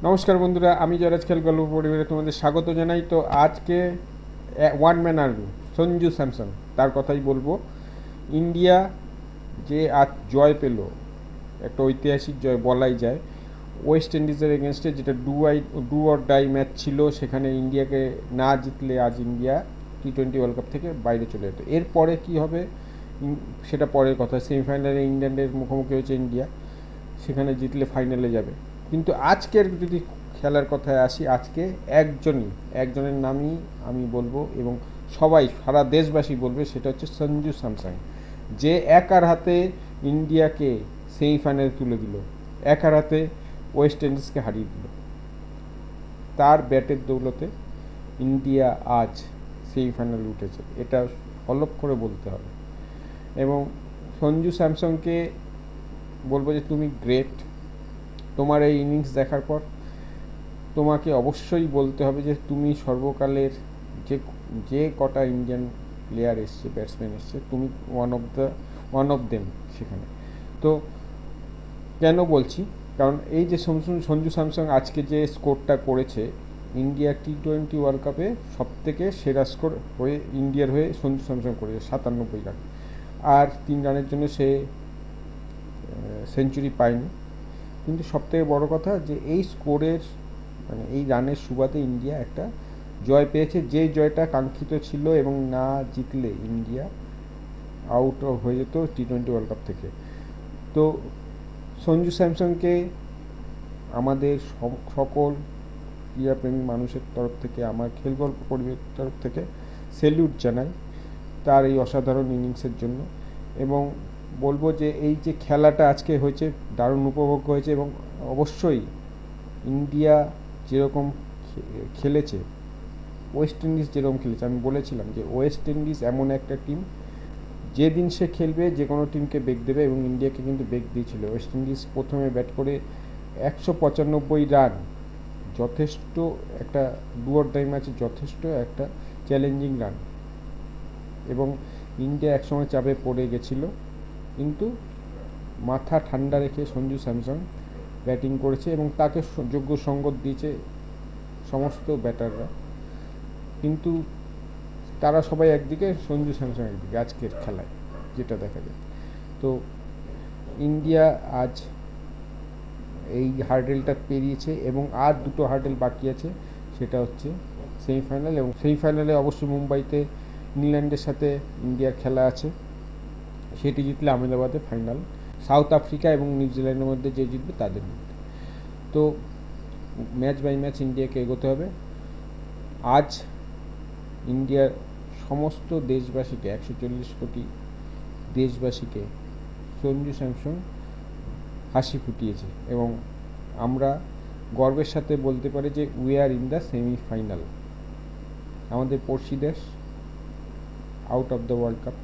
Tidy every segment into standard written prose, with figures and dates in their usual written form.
নমস্কার বন্ধুরা, আমি জয়রাজ খেল গল্প পরিবারে তোমাদের স্বাগত জানাই। তো আজকে one man army Sanju Samson তার কথাই বলবো। ইন্ডিয়া যে আজ জয় পেল, একটা ঐতিহাসিক জয় বলাই যায় ওয়েস্ট ইন্ডিজের এগেনস্টে, যেটা ডু অর ডাই ম্যাচ ছিল। সেখানে ইন্ডিয়াকে না জিতলে আজ ইন্ডিয়া T20 ওয়ার্ল্ড কাপ থেকে বাইরে চলে যেত। এরপরে কি হবে সেটা পরের কথা। সেমিফাইনালে ইংল্যান্ডের মুখোমুখি হয়েছে ইন্ডিয়া, সেখানে জিতলে ফাইনালে যাবে। কিন্তু আজকের যদি খেলার কথায় আসি, আজকে একজনের নামই আমি বলবো এবং সবাই সারা দেশবাসী বলবে, সেটা হচ্ছে সঞ্জু স্যামসন, যে একার হাতে ইন্ডিয়াকে সেমিফাইনালে তুলে দিল, একার হাতে ওয়েস্ট ইন্ডিজকে হারিয়ে দিল। তার ব্যাটের দৌলতে ইন্ডিয়া আজ সেমিফাইনালে উঠেছে, এটা হলফ করে বলতে হবে। এবং সঞ্জু স্যামসনকে বলবো যে তুমি গ্রেট। তোমার এই ইনিংস দেখার পর তোমাকে অবশ্যই বলতে হবে যে তুমি সর্বকালের যে কটা ইন্ডিয়ান প্লেয়ার এসছে, ব্যাটসম্যান এসছে, তুমি ওয়ান অফ দেম সেখানে। তো কেন বলছি, কারণ এই যে সঞ্জু স্যামসন আজকে যে স্কোরটা করেছে, ইন্ডিয়া T20 ওয়ার্ল্ড কাপে সবথেকে সেরা স্কোর হয়ে ইন্ডিয়ার হয়ে সঞ্জু স্যামসন করেছে 97 রান। আর 3 রানের জন্য সে সেঞ্চুরি পায়নি। কিন্তু সবথেকে বড় কথা যে এই স্কোরের মানে এই রানের সুবাদে ইন্ডিয়া একটা জয় পেয়েছে, যে জয়টা কাঙ্ক্ষিত ছিল, এবং না জিতলে ইন্ডিয়া আউট হয়ে যেত T20 ওয়ার্ল্ড কাপ থেকে। তো সঞ্জু স্যামসনকে আমাদের সকল ক্রীড়াপ্রেমী মানুষের তরফ থেকে, আমার খেল গল্প পরিবারের তরফ থেকে স্যালিউট জানাই তার এই অসাধারণ ইনিংসের জন্য। এবং বলবো যে এই যে খেলাটা আজকে হয়েছে, দারুণ উপভোগ্য হয়েছে। এবং অবশ্যই ইন্ডিয়া যেরকম খেলেছে, ওয়েস্ট ইন্ডিজ যেরকম খেলেছে, আমি বলেছিলাম যে ওয়েস্ট ইন্ডিজ এমন একটা টিম, যেদিন সে খেলবে যে কোনো টিমকে বেগ দেবে, এবং ইন্ডিয়াকে কিন্তু বেগ দিয়েছিল। ওয়েস্ট ইন্ডিজ প্রথমে ব্যাট করে 195 রান, যথেষ্ট একটা ডু অর ডাই ম্যাচে যথেষ্ট একটা চ্যালেঞ্জিং রান। এবং ইন্ডিয়া একসময় চাপে পড়ে গেছিল, কিন্তু মাথা ঠান্ডা রেখে সঞ্জু স্যামসন ব্যাটিং করেছে এবং তাকে যোগ্য সঙ্গত দিয়েছে সমস্ত ব্যাটাররা। কিন্তু তারা সবাই একদিকে, সঞ্জু স্যামসন একদিকে আজকের খেলায় যেটা দেখা যায়। তো ইন্ডিয়া আজ এই হার্ডেলটা পেরিয়েছে এবং আর দুটো হার্ডেল বাকি আছে, সেটা হচ্ছে সেমিফাইনাল। এবং সেমিফাইনালে অবশ্যই মুম্বাইতে ইংল্যান্ডের সাথে ইন্ডিয়ার খেলা আছে, সেটি জিতলে আহমেদাবাদে ফাইনাল, সাউথ আফ্রিকা এবং নিউজিল্যান্ডের মধ্যে যে জিতবে তাদের মধ্যে। তো ম্যাচ বাই ম্যাচ ইন্ডিয়াকে এগোতে হবে। আজ ইন্ডিয়ার সমস্ত দেশবাসীকে, 140 কোটি দেশবাসীকে সঞ্জু স্যামসন হাসি ফুটিয়েছে এবং আমরা গর্বের সাথে বলতে পারি যে we are in the semifinal. আমাদের পড়শি দেশ out of the world cup.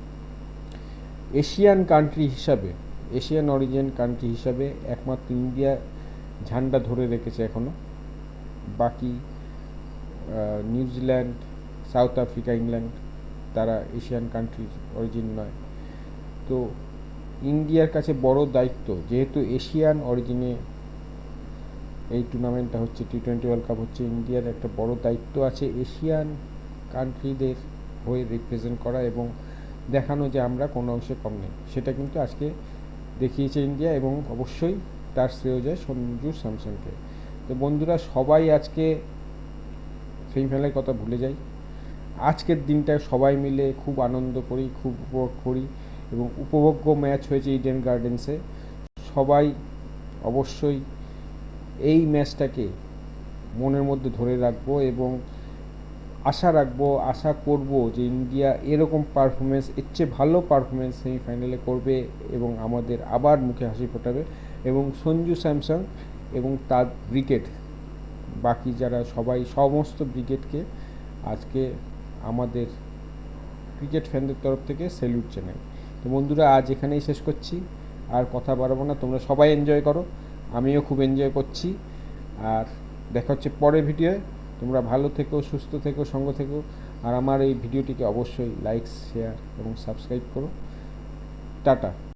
Asian country হিসাবে, এশিয়ান অরিজিন কান্ট্রি হিসাবে একমাত্র ইন্ডিয়া ঝান্ডা ধরে রেখেছে এখনও। বাকি নিউজিল্যান্ড, সাউথ আফ্রিকা, ইংল্যান্ড তারা এশিয়ান কান্ট্রির অরিজিন নয়। তো ইন্ডিয়ার কাছে বড় দায়িত্ব, যেহেতু এশিয়ান অরিজিনে এই টুর্নামেন্টটা হচ্ছে, T20 ওয়ার্ল্ড কাপ হচ্ছে, ইন্ডিয়ার একটা বড় দায়িত্ব আছে এশিয়ান কান্ট্রিদের হয়ে রিপ্রেজেন্ট করা এবং দেখানো যে আমরা কোনো অংশে কম নেই। সেটা কিন্তু আজকে দেখিয়েছে ইন্ডিয়া, এবং অবশ্যই তার শ্রেয় যায় সঞ্জু স্যামসনকে। তো বন্ধুরা, সবাই আজকে সেমিফাইনালের কথা ভুলে যাই, আজকের দিনটা সবাই মিলে খুব আনন্দ করি, খুব উপভোগ করি। এবং উপভোগ্য ম্যাচ হয়েছে ইডেন গার্ডেন্সে। সবাই অবশ্যই এই ম্যাচটাকে মনের মধ্যে ধরে রাখবো এবং আশা করব যে ইন্ডিয়া এরকম পারফরমেন্স, এর চেয়ে ভালো পারফরমেন্স সেমিফাইনালে করবে এবং আমাদের আবার মুখে হাসি ফোটাবে। এবং সঞ্জু স্যামসন এবং তার ব্রিগেড, বাকি যারা সবাই, সমস্ত ব্রিগেডকে আজকে আমাদের ক্রিকেট ফ্যানদের তরফ থেকে স্যালুট জানাই। তো বন্ধুরা, আজ এখানেই শেষ করছি, আর কথা বাড়াবো না। তোমরা সবাই এনজয় করো, আমিও খুব এনজয় করছি। আর দেখা হচ্ছে পরের ভিডিওয়ে। তোমরা ভালো থেকো, সুস্থ থেকো, সঙ্গ থেকো। আর আমার এই ভিডিওটিকে অবশ্যই লাইক, শেয়ার এবং সাবস্ক্রাইব করো। টাটা।